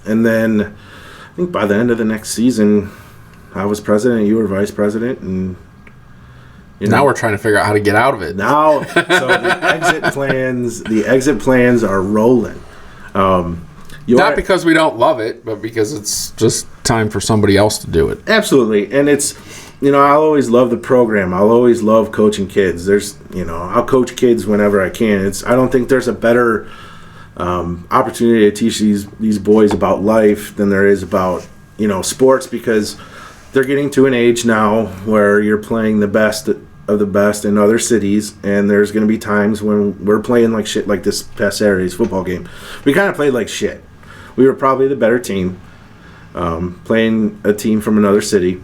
And then I think by the end of the next season, I was president, you were vice president, and Now we're trying to figure out how to get out of it. so the exit plans are rolling. Not because we don't love it, but because it's just time for somebody else to do it. Absolutely, and it's I'll always love the program. I'll always love coaching kids. There's I'll coach kids whenever I can. I don't think there's a better opportunity to teach these boys about life than there is about sports, because they're getting to an age now where you're playing the best of the best in other cities, and there's going to be times when we're playing like shit, like this past Saturday's football game. We kind of played like shit. We were probably the better team, playing a team from another city.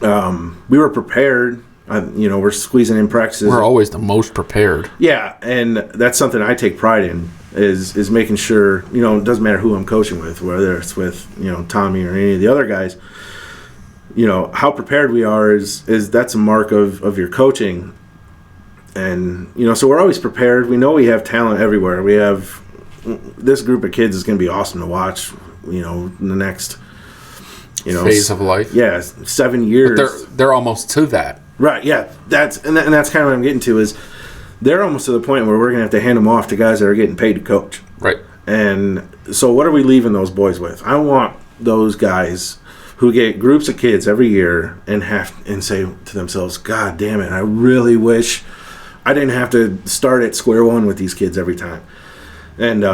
We were prepared. We're squeezing in practices. We're always the most prepared. Yeah, and that's something I take pride in, is making sure, it doesn't matter who I'm coaching with, whether it's with, Tommy or any of the other guys, how prepared we are is that's a mark of your coaching. And, so we're always prepared. We know we have talent everywhere. We have, this group of kids is going to be awesome to watch, in the next, Phase of life. Yeah, 7 years. But they're almost to that. Right, yeah. That's kind of what I'm getting to, is they're almost to the point where we're going to have to hand them off to guys that are getting paid to coach. Right. And so what are we leaving those boys with? I want those guys who get groups of kids every year and say to themselves, God damn it, I really wish I didn't have to start at square one with these kids every time. And,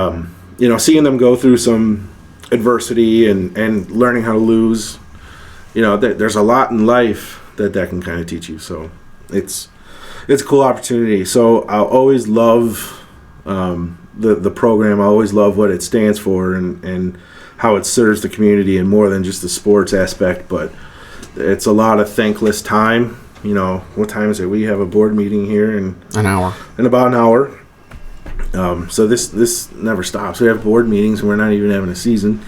seeing them go through some adversity and learning how to lose, there's a lot in life that can kind of teach you. So it's it's a cool opportunity. So I'll always love the program. I always love what it stands for and how it serves the community, and more than just the sports aspect. But it's a lot of thankless time. You know, what time is it? We have a board meeting here in An hour. in about an hour. So this never stops. We have board meetings, and we're not even having a season.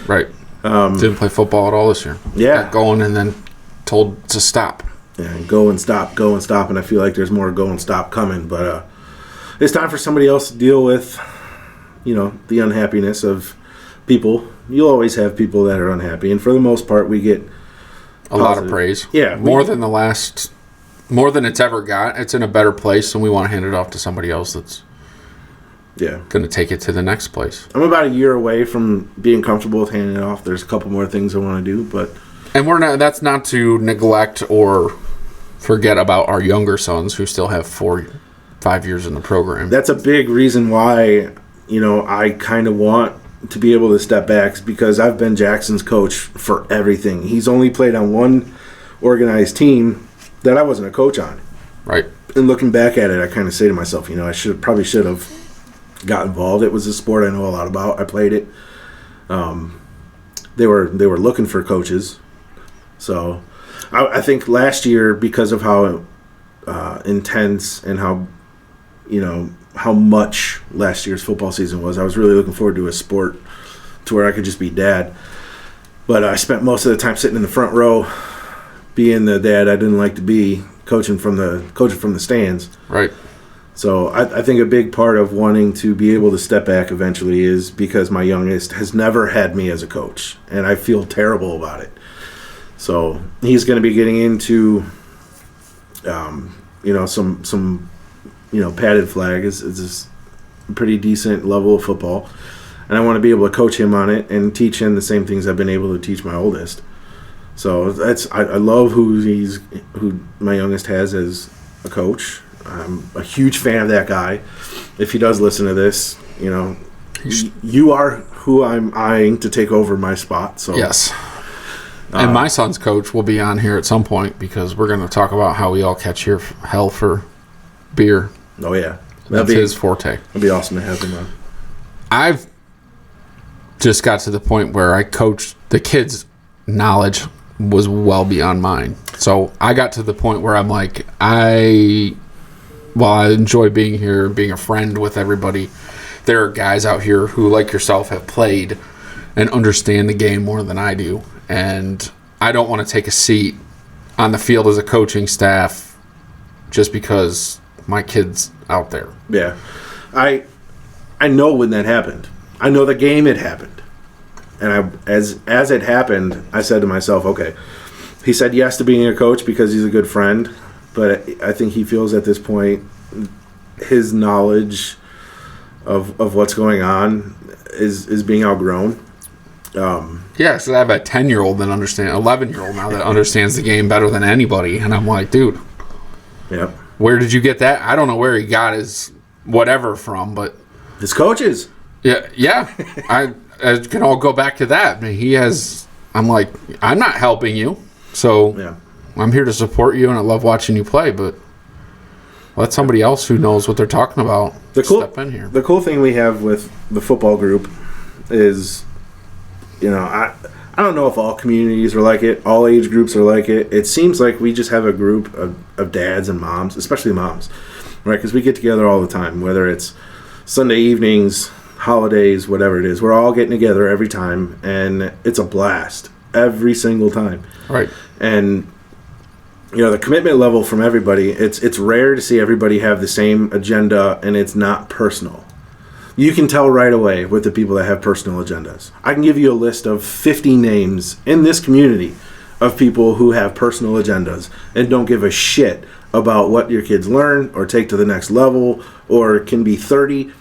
Right. Didn't play football at all this year. Yeah. Got going and then told to stop. And go and stop, and I feel like there's more go and stop coming. But it's time for somebody else to deal with, you know, the unhappiness of people. You'll always have people that are unhappy, and for the most part, we get A lot of praise. Yeah, more than it's ever got. It's in a better place, and we want to hand it off to somebody else that's Yeah. going to take it to the next place. I'm about a year away from being comfortable with handing it off. There's a couple more things I want to do, but And that's not to neglect or forget about our younger sons who still have 4-5 years in the program. that's a big reason why, you know, I kind of want to be able to step back, because I've been Jackson's coach for everything. He's only played on one organized team that I wasn't a coach on. Right. And looking back at it, I kind of say to myself, you know, I probably should have got involved. It was a sport I know a lot about. I played it. They were looking for coaches. So I think last year, because of how intense and how, you know, how much last year's football season was, I was really looking forward to a sport to where I could just be dad. But I spent most of the time sitting in the front row, being the dad I didn't like to be, coaching from the stands. Right. So I think a big part of wanting to be able to step back eventually is because my youngest has never had me as a coach, and I feel terrible about it. So he's going to be getting into, you know, some you know, padded flag is a pretty decent level of football, and I want to be able to coach him on it and teach him the same things I've been able to teach my oldest. So I love who my youngest has as a coach. I'm a huge fan of that guy. If he does listen to this, you know, you are who I'm eyeing to take over my spot. So Yes. And my son's coach will be on here at some point, because we're going to talk about how we all catch hell for beer. Oh yeah, That's his forte. That'd be awesome to have him on. I've just got to the point where I coached the kids' knowledge was well beyond mine. So I got to the point where I'm like, while I enjoy being here, being a friend with everybody, there are guys out here who, like yourself, have played and understand the game more than I do. And I don't want to take a seat on the field as a coaching staff just because my kid's out there. Yeah, I know when that happened. I know the game it happened, and as it happened, I said to myself, okay. He said yes to being a coach because he's a good friend, but I think he feels at this point his knowledge of what's going on is being outgrown. Yeah, so I have a 10-year-old that understands, 11-year-old now that understands the game better than anybody, and I'm like, dude, Yep. where did you get that? I don't know where he got his whatever from, but His coaches. yeah, I can all go back to that. I mean, I'm like, I'm not helping you, so Yeah. I'm here to support you, and I love watching you play, but let somebody else who knows what they're talking about step in here. The cool thing we have with the football group is, you know, I don't know if all communities are like it, all age groups are like it. It seems like we just have a group of dads and moms, especially moms, right? Because we get together all the time, whether it's Sunday evenings, holidays, whatever it is. We're all getting together every time, and it's a blast every single time. Right. And you know, the commitment level from everybody, it's rare to see everybody have the same agenda, and it's not personal. You can tell right away with the people that have personal agendas. I can give you a list of 50 names in this community of people who have personal agendas and don't give a shit about what your kids learn or take to the next level, or can be 30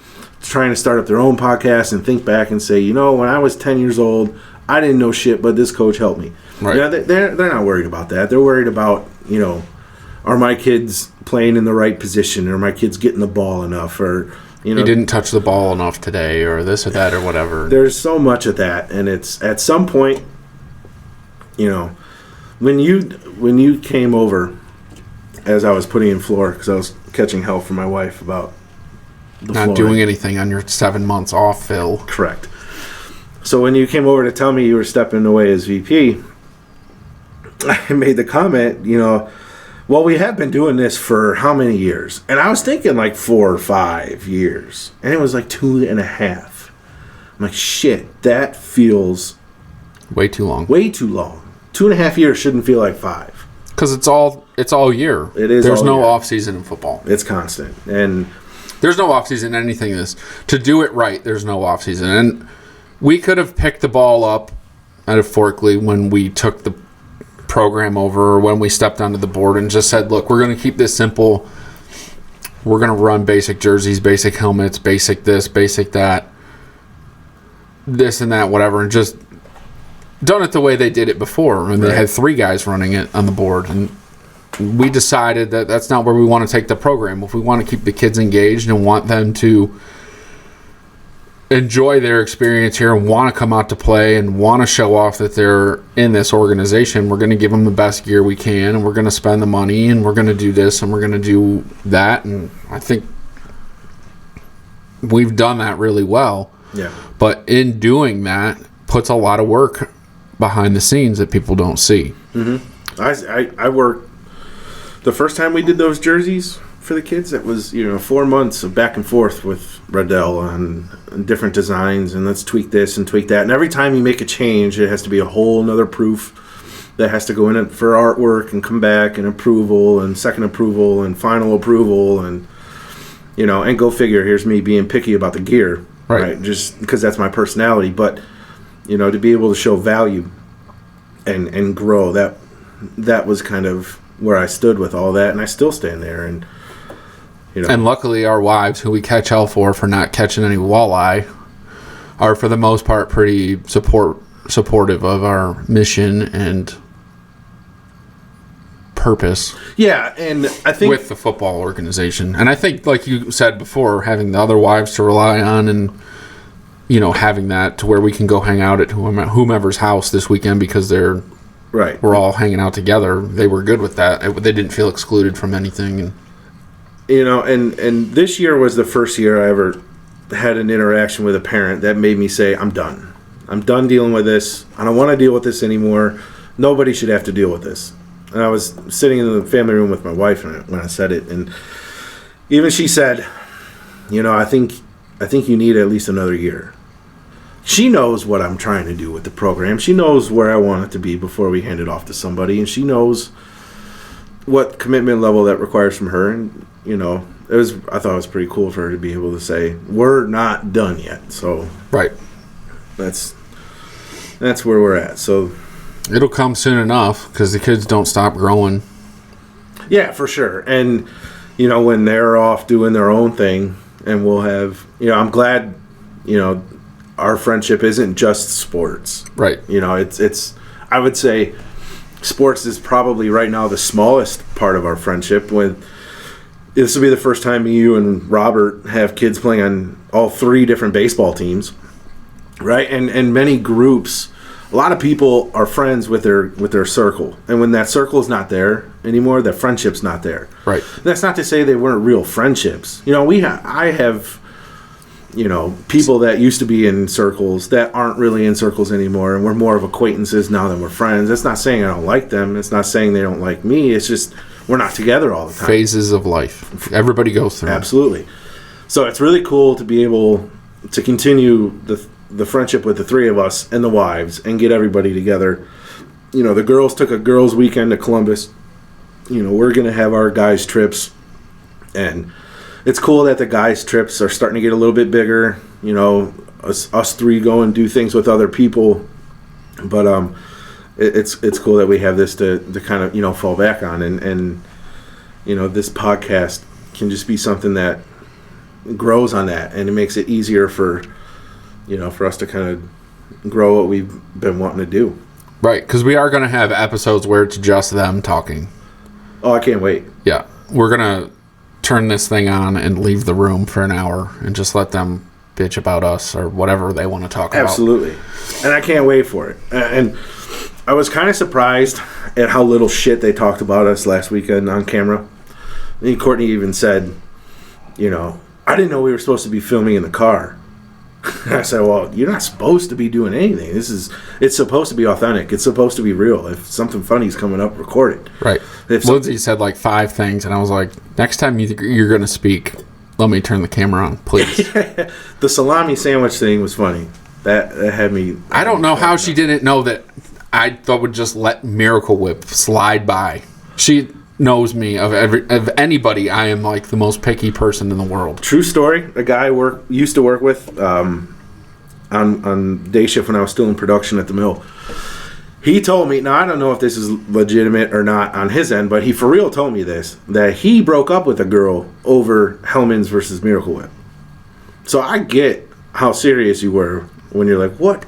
trying to start up their own podcast and think back and say, you know, when I was 10 years old, I didn't know shit, but this coach helped me. Right. You know, they're not worried about that. They're worried about, you know, are my kids playing in the right position? Are my kids getting the ball enough? Or, you know, He didn't touch the ball enough today, or this or that or whatever. there's so much of that, and it's at some point, you know, when you came over as I was putting in floor because I was catching hell from my wife about the Not flooring. doing anything on your 7 months off, Phil. Correct. So when you came over to tell me you were stepping away as VP, I made the comment, well, we have been doing this for how many years? And I was thinking like 4 or 5 years. And it was like 2.5. I'm like, shit, that feels Way too long. way too long. 2.5 years shouldn't feel like 5. Because it's all year. It is There's all no year. off season in football. It's constant. And There's no off season in anything. To do it right, there's no off season. And we could have picked the ball up metaphorically when we took the program over, or when we stepped onto the board and just said, look, we're going to keep this simple. We're going to run basic jerseys, basic helmets, basic this, basic that, this and that, whatever, and just done it the way they did it before. And they had 3 guys running it on the board. And we decided that that's not where we want to take the program. If we want to keep the kids engaged and want them to enjoy their experience here and want to come out to play and want to show off that they're in this organization, we're going to give them the best gear we can, and we're going to spend the money, and we're going to do this and we're going to do that. And I think we've done that really well. yeah. But in doing that, puts a lot of work behind the scenes that people don't see. I worked the first time we did those jerseys for the kids. It was 4 months of back and forth with Riddell on different designs, and let's tweak this and tweak that. And every time you make a change, it has to be a whole nother proof that has to go in it for artwork and come back and approval and second approval and final approval, and and go figure. Here's me being picky about the gear, right? Just because that's my personality, but to be able to show value and grow, that was kind of where I stood with all that, and I still stand there. And And luckily, our wives, who we catch hell for not catching any walleye, are for the most part pretty supportive of our mission and purpose. Yeah, and I think With the football organization. And I think, like you said before, having the other wives to rely on and, having that to where we can go hang out at whomever's house this weekend because we're all hanging out together. They were good with that. They didn't feel excluded from anything. And and this year was the first year I ever had an interaction with a parent that made me say, I'm done. I'm done dealing with this. I don't want to deal with this anymore. Nobody should have to deal with this. And I was sitting in the family room with my wife when I said it, and even she said, I think you need at least another year. She knows what I'm trying to do with the program. She knows where I want it to be before we hand it off to somebody, and she knows what commitment level that requires from her. And I thought it was pretty cool for her to be able to say, we're not done yet. So right. that's where we're at. So It'll come soon enough because the kids don't stop growing. yeah, for sure. And when they're off doing their own thing, and we'll have I'm glad our friendship isn't just sports. Right. It's I would say sports is probably right now the smallest part of our friendship. When this will be the first time you and Robert have kids playing on all 3 different baseball teams, right? And many groups, a lot of people are friends with their circle, and when that circle is not there anymore, that friendship's not there. Right. That's not to say they weren't real friendships. I have people that used to be in circles that aren't really in circles anymore, and we're more of acquaintances now than we're friends. That's not saying I don't like them. It's not saying they don't like me. It's just we're not together all the time. Phases of life. Everybody goes through. Absolutely. So it's really cool to be able to continue the friendship with the 3 of us and the wives and get everybody together. The girls took a girls' weekend to Columbus. We're going to have our guys' trips, and it's cool that the guys' trips are starting to get a little bit bigger. Us 3 go and do things with other people, but it's cool that we have this to kind of fall back on, and this podcast can just be something that grows on that, and it makes it easier for us to kind of grow what we've been wanting to do. Right, because we are going to have episodes where it's just them talking. Oh, I can't wait. Yeah, we're going to turn this thing on and leave the room for an hour and just let them bitch about us or whatever they want to talk about. Absolutely. And I can't wait for it. And I was kind of surprised at how little shit they talked about us last weekend on camera. And Courtney even said, you know, I didn't know we were supposed to be filming in the car. I said, well, you're not supposed to be doing anything. It's supposed to be authentic. It's supposed to be real. If something funny is coming up, record it. Right. Lindsay said like 5 things, and I was like, next time you're going to speak, let me turn the camera on, please. The salami sandwich thing was funny. That had me... I don't know how she didn't know that I thought would just let Miracle Whip slide by. She knows me of anybody. I am like the most picky person in the world. True story. A guy I used to work with on day shift when I was still in production at the mill. He told me, now I don't know if this is legitimate or not on his end, but he for real told me this, that he broke up with a girl over Hellman's versus Miracle Whip. So I get how serious you were when you're like, what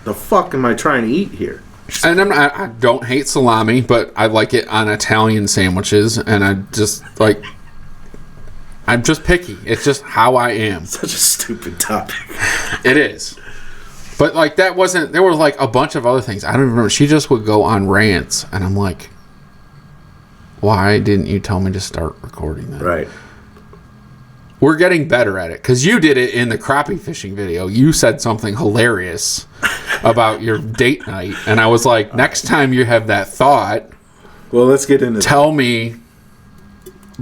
the fuck am I trying to eat here? And I don't hate salami, but I like it on Italian sandwiches, and I'm just picky. It's just how I am. Such a stupid topic. It is. But like that wasn't, there were like a bunch of other things. I don't remember. She just would go on rants, and I'm like, why didn't you tell me to start recording that? Right. We're getting better at it, because you did it in the crappie fishing video. You said something hilarious about your date night, and I was like, next time you have that thought, well, let's get into tell me,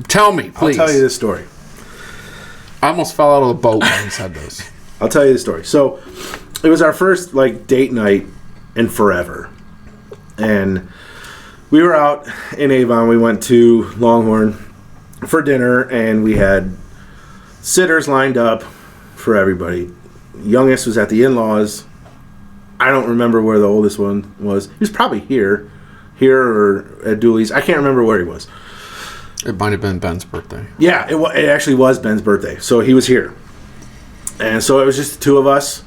please. I'll tell you this story. I almost fell out of the boat when he said this. I'll tell you the story. So it was our first like date night in forever, and we were out in Avon. We went to Longhorn for dinner, and we had sitters lined up for everybody. Youngest was at the in-laws. I don't remember where the oldest one was. He was probably here or at Dooley's. I can't remember where he was. It might have been Ben's birthday. Yeah, it actually was Ben's birthday. So he was here. And so it was just the two of us.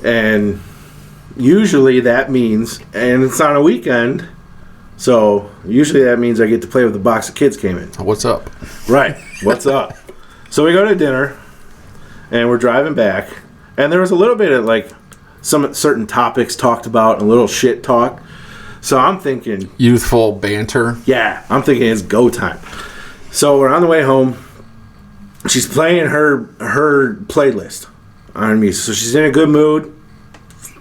And usually that means, and it's on a weekend, so usually that means I get to play with the box of kids came in. What's up? Right. What's up? So we go to dinner, and we're driving back, and there was a little bit of like some certain topics talked about, and a little shit talk. So I'm thinking youthful banter. Yeah, I'm thinking it's go time. So we're on the way home. She's playing her playlist on me, so she's in a good mood.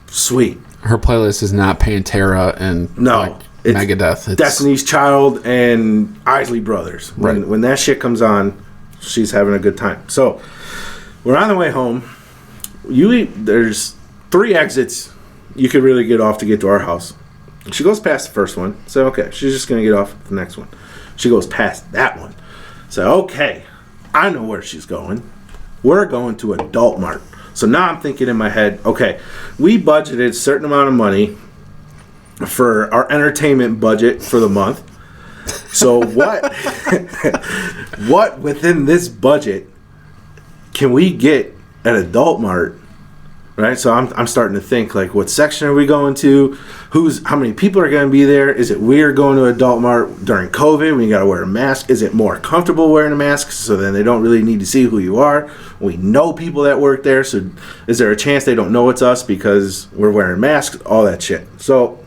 Sweet. Her playlist is not Pantera and it's Megadeth. It's Destiny's Child and Isley Brothers. When that shit comes on, she's having a good time. So we're on the way home. There's 3 exits you could really get off to get to our house. She goes past the first one. So okay, she's just gonna get off at the next one. She goes past that one. So okay, I know where she's going. We're going to Adult Mart. So now I'm thinking in my head, okay, we budgeted a certain amount of money for our entertainment budget for the month. So what within this budget can we get at Adult Mart? Right? So I'm starting to think like, what section are we going to? How many people are going to be there? Is it weird going to Adult Mart during COVID when you got to wear a mask? Is it more comfortable wearing a mask so then they don't really need to see who you are? We know people that work there, so is there a chance they don't know it's us because we're wearing masks? All that shit. So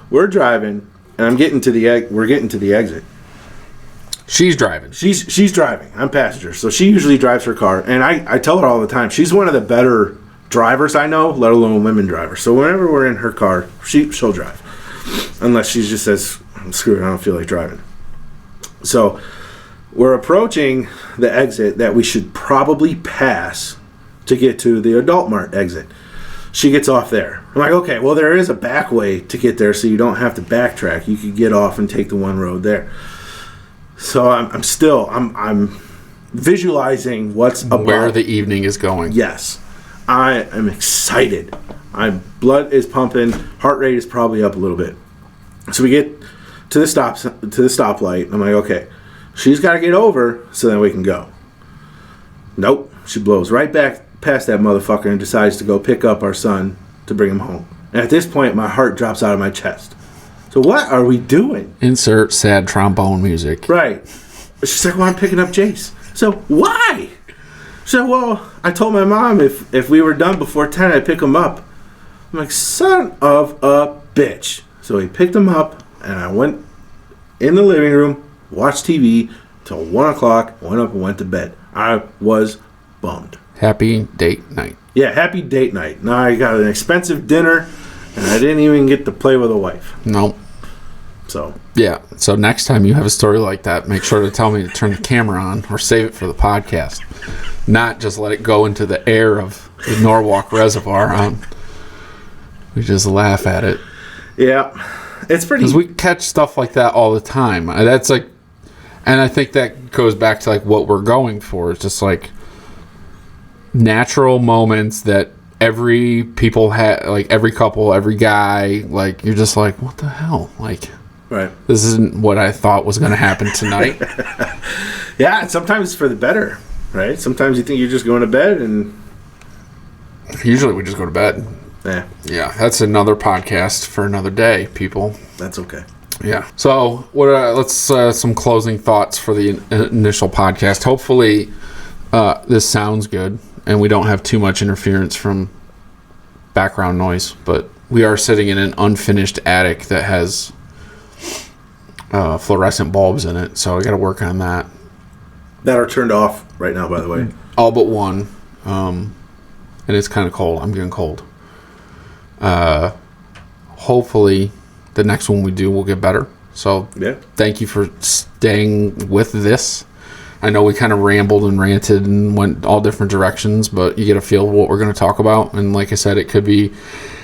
we're driving, and we're getting to the exit. She's driving. She's driving. I'm passenger. So she usually drives her car. And I tell her all the time, she's one of the better drivers I know, let alone women drivers. So whenever we're in her car, she'll drive. Unless she just says, screw it, I don't feel like driving. So we're approaching the exit that we should probably pass to get to the Adult Mart exit. She gets off there. I'm like, okay, well, there is a back way to get there so you don't have to backtrack. You could get off and take the one road there. So I'm visualizing what's about. Where the evening is going. Yes. I am excited. My blood is pumping. Heart rate is probably up a little bit. So we get to the stoplight. I'm like, okay, she's got to get over so then we can go. Nope. She blows right back past that motherfucker and decides to go pick up our son to bring him home. And at this point, my heart drops out of my chest. So what are we doing? Insert sad trombone music. Right. She's like, well, I'm picking up Jace. So why? She said, well, I told my mom if we were done before 10, I'd pick him up. I'm like, son of a bitch. So he picked him up, and I went in the living room, watched TV till 1 o'clock, went up and went to bed. I was bummed. Happy date night. Yeah, happy date night. Now I got an expensive dinner, and I didn't even get to play with a wife. No. So, Yeah. So next time you have a story like that, make sure to tell me to turn the camera on or save it for the podcast. Not just let it go into the air of the Norwalk Reservoir. We just laugh at it. yeah, it's pretty... Because we catch stuff like that all the time. That's like... And I think that goes back to like what we're going for. It's just like natural moments that every people have, like every couple, every guy, like you're just like, what the hell? Like, Right. this isn't what I thought was going to happen tonight. Yeah, and sometimes it's for the better, right? Sometimes you think you're just going to bed, and... Usually we just go to bed. Yeah, that's another podcast for another day, people. That's okay. Yeah. So, let's some closing thoughts for the initial podcast. Hopefully, this sounds good, and we don't have too much interference from background noise. But we are sitting in an unfinished attic that has fluorescent bulbs in it, so I got to work on that. That are turned off right now, by the way. All but one, and it's kind of cold. I'm getting cold. Hopefully the next one we do will get better. So Yeah. thank you for staying with this. I know we kind of rambled and ranted and went all different directions, but you get a feel of what we're going to talk about. And like I said, it could be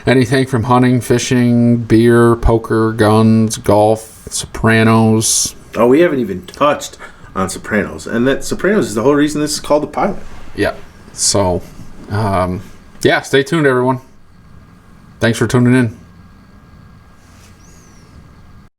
anything from hunting, fishing, beer, poker, guns, golf, Sopranos. Oh, we haven't even touched on Sopranos. And that Sopranos is the whole reason this is called the pilot. Yeah. So, yeah, stay tuned, everyone. Thanks for tuning in.